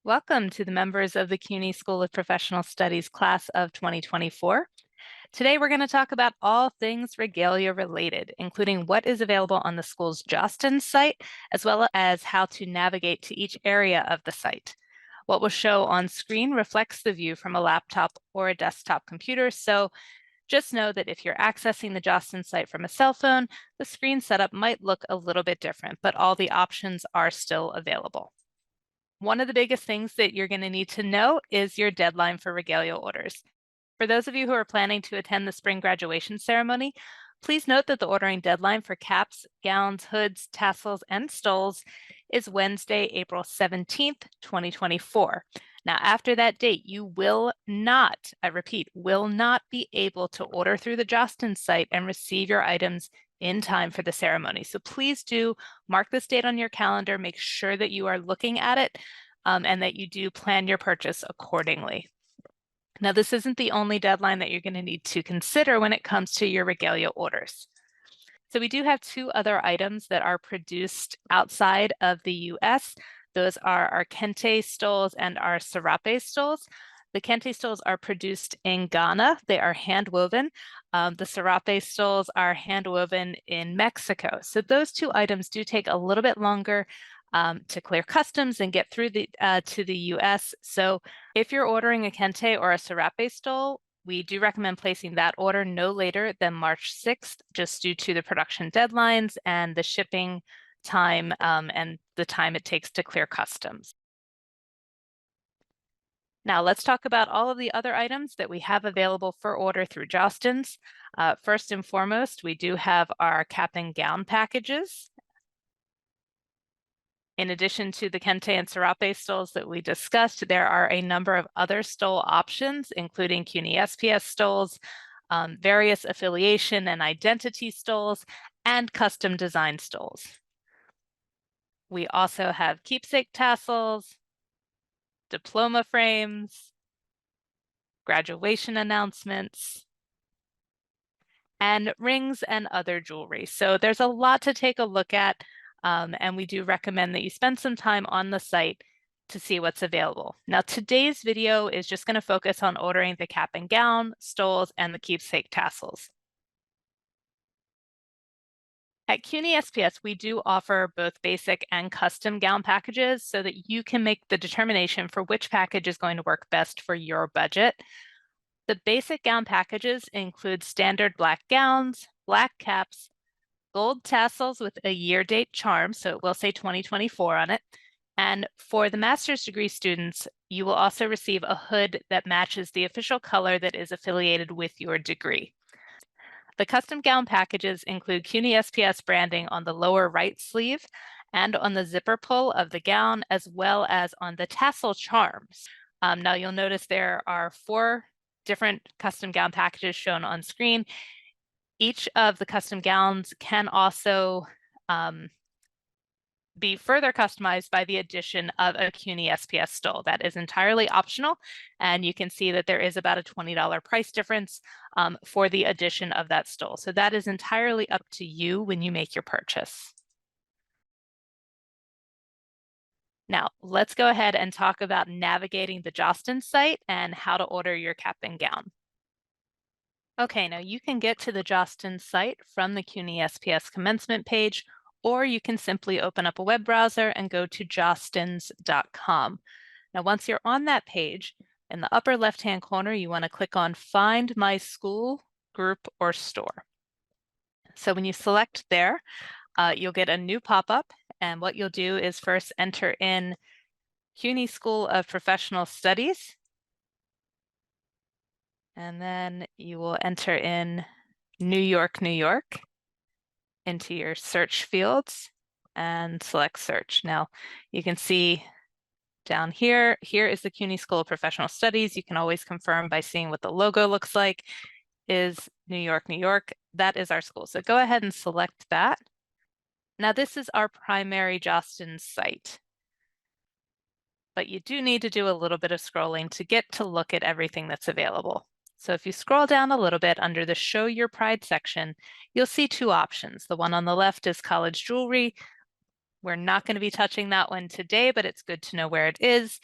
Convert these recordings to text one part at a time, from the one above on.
Welcome to the members of the CUNY School of Professional Studies class of 2024. Today we're going to talk about all things regalia related, including what is available on the school's Jostens site, as well as how to navigate to each area of the site. What will show on screen reflects the view from a laptop or a desktop computer, so just know that if you're accessing the Jostens site from a cell phone, the screen setup might look a little bit different, but all the options are still available. One of the biggest things that you're going to need to know is your deadline for regalia orders. For those of you who are planning to attend the spring graduation ceremony, please note that the ordering deadline for caps, gowns, hoods, tassels, and stoles is Wednesday, April 17th, 2024. Now, after that date, you will not, I repeat, will not be able to order through the Jostens site and receive your items in time for the ceremony. So please do mark this date on your calendar, make sure that you are looking at it, and that you do plan your purchase accordingly. Now, this isn't the only deadline that you're going to need to consider when it comes to your regalia orders. So we do have two other items that are produced outside of the US. Those are our kente stoles and our serape stoles. The kente stoles are produced in Ghana. They are hand woven. The serape stoles are hand woven in Mexico. So those two items do take a little bit longer to clear customs and get through to the US. So if you're ordering a kente or a serape stole, we do recommend placing that order no later than March 6th, just due to the production deadlines and the shipping time and the time it takes to clear customs. Now let's talk about all of the other items that we have available for order through Jostens. First and foremost, we do have our cap and gown packages. In addition to the kente and serape stoles that we discussed, there are a number of other stole options, including CUNY SPS stoles, various affiliation and identity stoles, and custom design stoles. We also have keepsake tassels, diploma frames, graduation announcements, and rings and other jewelry. So there's a lot to take a look at. And we do recommend that you spend some time on the site to see what's available. Now, today's video is just going to focus on ordering the cap and gown, stoles, and the keepsake tassels. At CUNY SPS, we do offer both basic and custom gown packages so that you can make the determination for which package is going to work best for your budget. The basic gown packages include standard black gowns, black caps, gold tassels with a year date charm, so it will say 2024 on it. And for the master's degree students, you will also receive a hood that matches the official color that is affiliated with your degree. The custom gown packages include CUNY SPS branding on the lower right sleeve and on the zipper pull of the gown, as well as on the tassel charms. Now you'll notice there are 4 different custom gown packages shown on screen. Each of the custom gowns can also be further customized by the addition of a CUNY SPS stole. That is entirely optional, and you can see that there is about a $20 price difference for the addition of that stole. So that is entirely up to you when you make your purchase. Now, let's go ahead and talk about navigating the Jostens site and how to order your cap and gown. Okay, now you can get to the Jostens site from the CUNY SPS commencement page, or you can simply open up a web browser and go to jostens.com. Now, once you're on that page, in the upper left-hand corner, you want to click on Find My School, Group, or Store. So when you select there, you'll get a new pop-up, and what you'll do is first enter in CUNY School of Professional Studies, and then you will enter in New York, New York into your search fields and select search. Now you can see down here is the CUNY School of Professional Studies. You can always confirm by seeing what the logo looks like is New York, New York. That is our school. So go ahead and select that. Now this is our primary Jostens site, but you do need to do a little bit of scrolling to get to look at everything that's available. So if you scroll down a little bit under the Show Your Pride section, you'll see 2 options. The one on the left is college jewelry. We're not going to be touching that one today, but it's good to know where it is.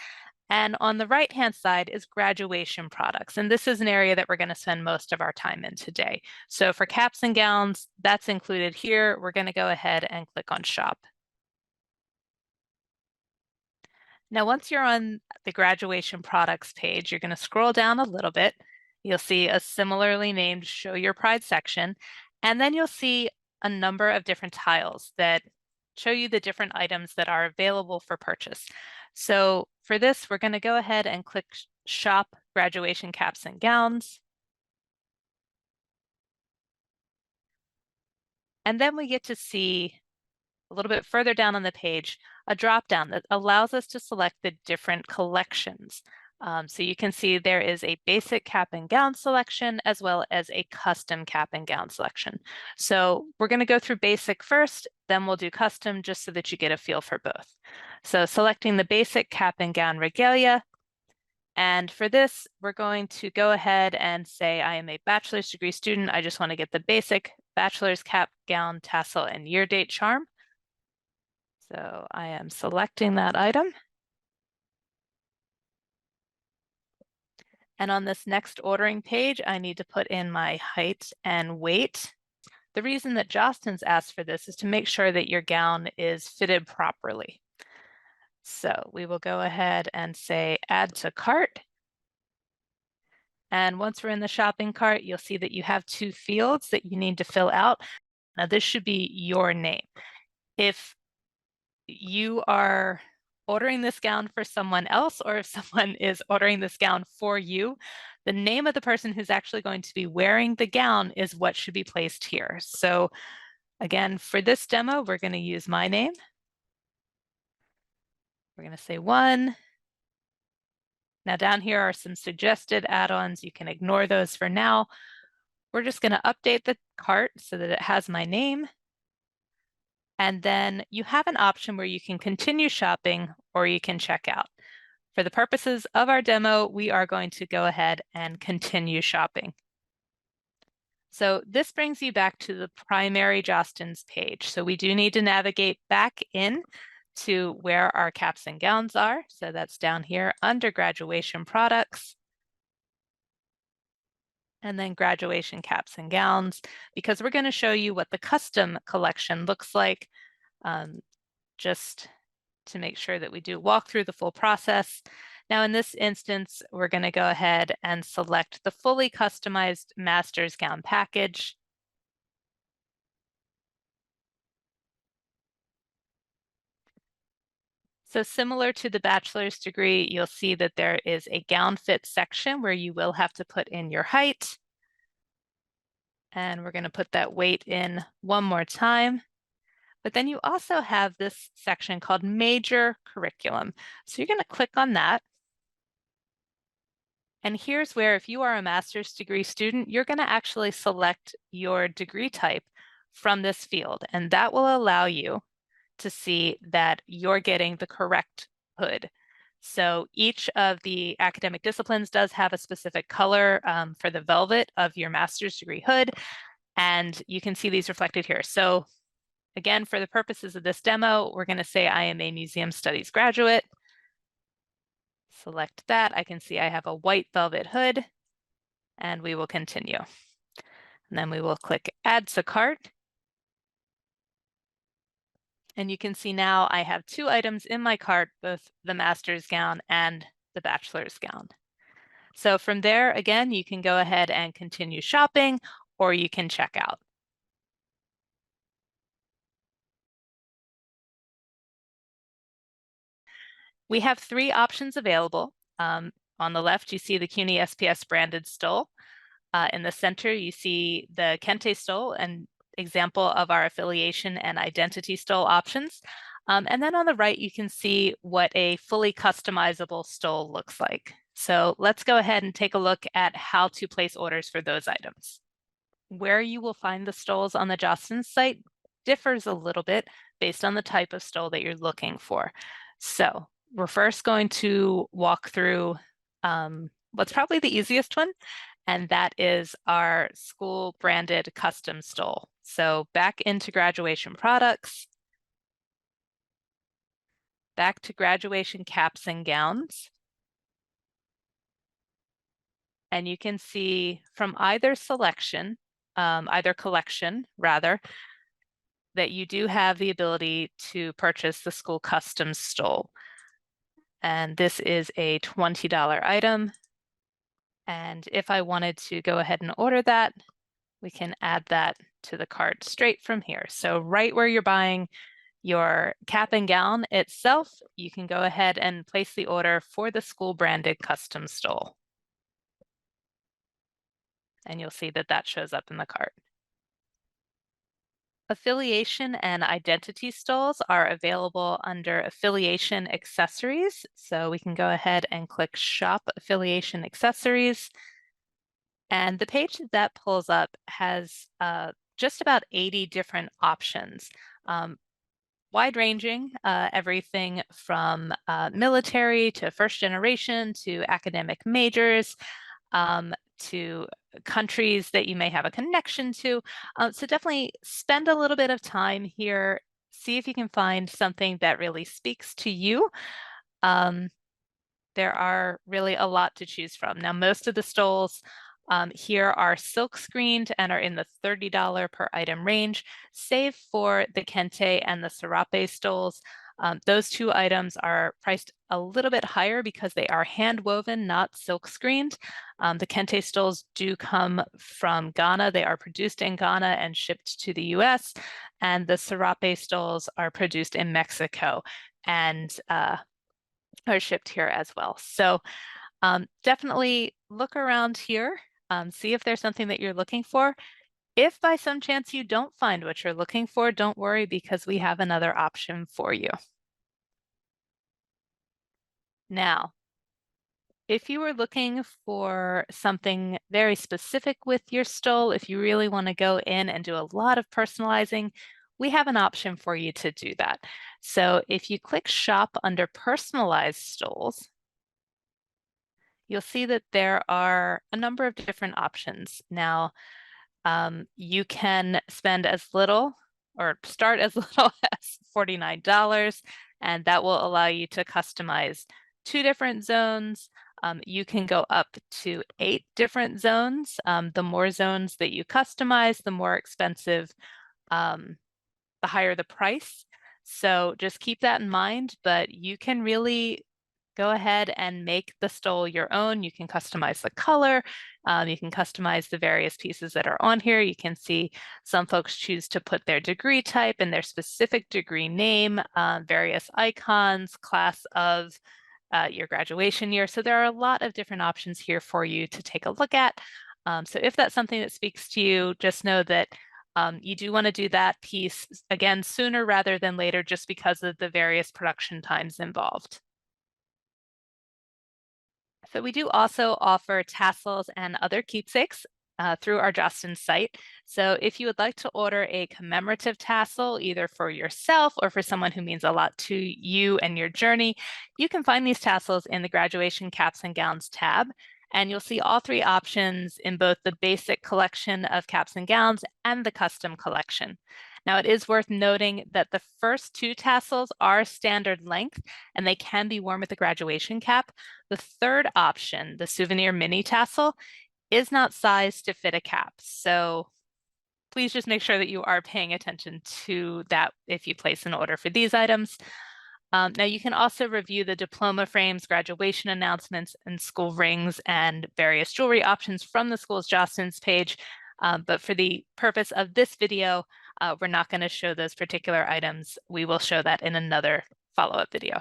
And on the right-hand side is graduation products. And this is an area that we're going to spend most of our time in today. So for caps and gowns, that's included here. We're going to go ahead and click on Shop. Now, once you're on the graduation products page, you're going to scroll down a little bit. You'll see a similarly named Show Your Pride section, and then you'll see a number of different tiles that show you the different items that are available for purchase. So for this, we're going to go ahead and click Shop Graduation Caps and Gowns. And then we get to see a little bit further down on the page, a drop-down that allows us to select the different collections. So you can see there is a basic cap and gown selection as well as a custom cap and gown selection. So we're going to go through basic first, then we'll do custom just so that you get a feel for both. So selecting the basic cap and gown regalia. And for this, we're going to go ahead and say I am a bachelor's degree student. I just want to get the basic bachelor's cap, gown, tassel, and year date charm. So I am selecting that item. And on this next ordering page, I need to put in my height and weight. The reason that Jostens asks for this is to make sure that your gown is fitted properly. So we will go ahead and say add to cart. And once we're in the shopping cart, you'll see that you have two fields that you need to fill out. Now this should be your name. If you are ordering this gown for someone else, or if someone is ordering this gown for you, the name of the person who's actually going to be wearing the gown is what should be placed here. So again, for this demo, we're going to use my name. We're going to say 1. Now down here are some suggested add-ons. You can ignore those for now. We're just going to update the cart so that it has my name. And then you have an option where you can continue shopping or you can check out. For the purposes of our demo, we are going to go ahead and continue shopping. So this brings you back to the primary Jostens page. So we do need to navigate back in to where our caps and gowns are. So that's down here under graduation products. And then graduation caps and gowns, because we're going to show you what the custom collection looks like, just to make sure that we do walk through the full process. Now in this instance, we're going to go ahead and select the fully customized master's gown package. So similar to the bachelor's degree, you'll see that there is a gown fit section where you will have to put in your height. And we're going to put that weight in one more time. But then you also have this section called Major Curriculum. So you're going to click on that. And here's where, if you are a master's degree student, you're going to actually select your degree type from this field. And that will allow you to see that you're getting the correct hood. So each of the academic disciplines does have a specific color for the velvet of your master's degree hood. And you can see these reflected here. So again, for the purposes of this demo, we're going to say I am a museum studies graduate. Select that. I can see I have a white velvet hood, and we will continue. And then we will click Add to Cart. And you can see now I have 2 items in my cart, both the master's gown and the bachelor's gown. So from there, again, you can go ahead and continue shopping, or you can check out. We have 3 options available. On the left, you see the CUNY SPS branded stole. In the center, you see the Kente stole, an example of our affiliation and identity stole options. And then on the right, you can see what a fully customizable stole looks like. So let's go ahead and take a look at how to place orders for those items. Where you will find the stoles on the Jostens site differs a little bit based on the type of stole that you're looking for. So we're first going to walk through what's probably the easiest one, and that is our school branded custom stole. So back into graduation products, back to graduation caps and gowns. and you can see from either selection, either collection rather, that you do have the ability to purchase the school custom stole. And this is a $20 item. And if I wanted to go ahead and order that, we can add that to the cart straight from here. So right where you're buying your cap and gown itself, you can go ahead and place the order for the school branded custom stole. And you'll see that that shows up in the cart. Affiliation and identity stoles are available under affiliation accessories. So we can go ahead and click shop affiliation accessories. And the page that pulls up has just about 80 different options. Wide ranging, everything from military to first generation to academic majors, to countries that you may have a connection to. So definitely spend a little bit of time here, see if you can find something that really speaks to you. There are really a lot to choose from. Now, most of the stoles here are silk screened and are in the $30 per item range, save for the kente and the serape stoles. Those two items are priced a little bit higher because they are hand woven, not silk screened. The kente stoles do come from Ghana. They are produced in Ghana and shipped to the US. And the serape stoles are produced in Mexico and are shipped here as well. So definitely look around here, see if there's something that you're looking for. If by some chance you don't find what you're looking for, don't worry because we have another option for you. Now, if you were looking for something very specific with your stole, if you really want to go in and do a lot of personalizing, we have an option for you to do that. So if you click shop under personalized stoles, you'll see that there are a number of different options. Now, you can spend as little or start as little as $49, and that will allow you to customize 2 different zones. You can go up to 8 different zones. The more zones that you customize, the more expensive, the higher the price. So just keep that in mind, but you can really go ahead and make the stole your own. You can customize the color. You can customize the various pieces that are on here. You can see some folks choose to put their degree type and their specific degree name, various icons, class of your graduation year. So there are a lot of different options here for you to take a look at. So if that's something that speaks to you, just know that you do want to do that piece again sooner rather than later, just because of the various production times involved. So we do also offer tassels and other keepsakes through our Jostens site. So if you would like to order a commemorative tassel, either for yourself or for someone who means a lot to you and your journey, you can find these tassels in the graduation caps and gowns tab. And you'll see all 3 options in both the basic collection of caps and gowns and the custom collection. Now, it is worth noting that the first 2 tassels are standard length and they can be worn with a graduation cap. The third option, the souvenir mini tassel, is not sized to fit a cap. So please just make sure that you are paying attention to that if you place an order for these items. Now you can also review the diploma frames, graduation announcements, and school rings and various jewelry options from the school's Jostens page. But for the purpose of this video, we're not going to show those particular items. We will show that in another follow-up video.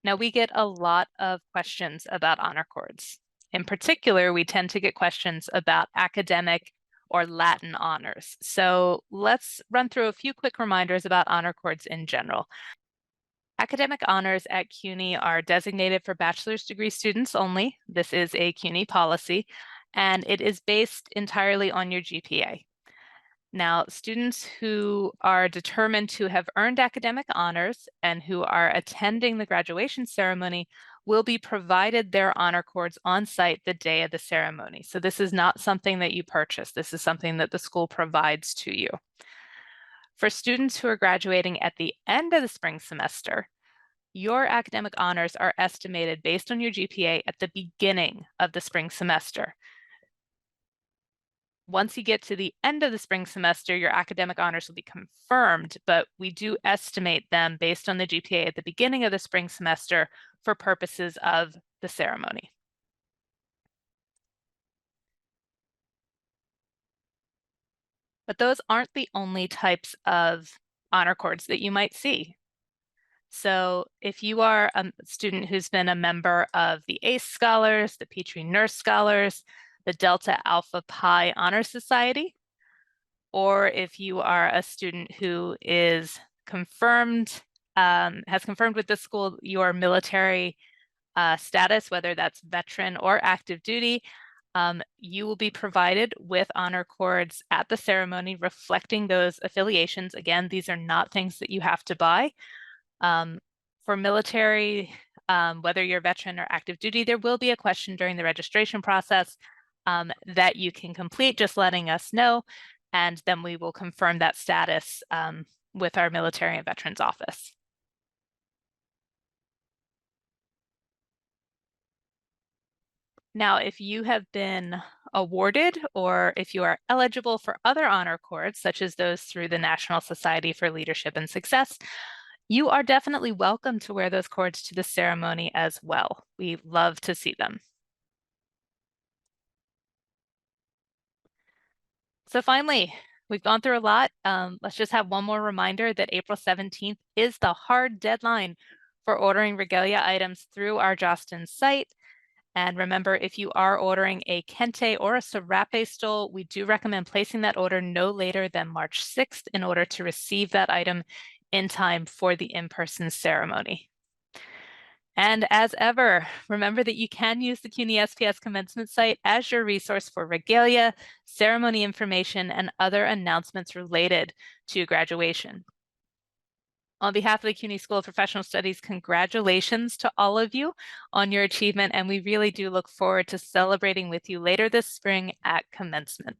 Now, we get a lot of questions about honor cords. In particular, we tend to get questions about academic or Latin honors. So let's run through a few quick reminders about honor cords in general. Academic honors at CUNY are designated for bachelor's degree students only. This is a CUNY policy, and it is based entirely on your GPA. Now, students who are determined to have earned academic honors and who are attending the graduation ceremony will be provided their honor cords on site the day of the ceremony. So this is not something that you purchase. This is something that the school provides to you. For students who are graduating at the end of the spring semester, Your academic honors are estimated based on your GPA at the beginning of the spring semester. Once you get to the end of the spring semester, your academic honors will be confirmed, but we do estimate them based on the GPA at the beginning of the spring semester for purposes of the ceremony. But those aren't the only types of honor cords that you might see. So if you are a student who's been a member of the ACE Scholars, the Petrie Nurse Scholars, the Delta Alpha Pi Honor Society, or if you are a student who is confirmed, has confirmed with the school your military status, whether that's veteran or active duty, you will be provided with honor cords at the ceremony reflecting those affiliations. Again, these are not things that you have to buy. For military, whether you're veteran or active duty, there will be a question during the registration process that you can complete, just letting us know, and then we will confirm that status with our Military and Veterans Office. Now, if you have been awarded or if you are eligible for other honor cords, such as those through the National Society for Leadership and Success, you are definitely welcome to wear those cords to the ceremony as well. We love to see them. So finally, we've gone through a lot. Let's just have one more reminder that April 17th is the hard deadline for ordering regalia items through our Jostens site. And remember, if you are ordering a kente or a serape stole, we do recommend placing that order no later than March 6th in order to receive that item in time for the in-person ceremony. And as ever, remember that you can use the CUNY SPS commencement site as your resource for regalia, ceremony information, and other announcements related to graduation. On behalf of the CUNY School of Professional Studies, congratulations to all of you on your achievement, and we really do look forward to celebrating with you later this spring at commencement.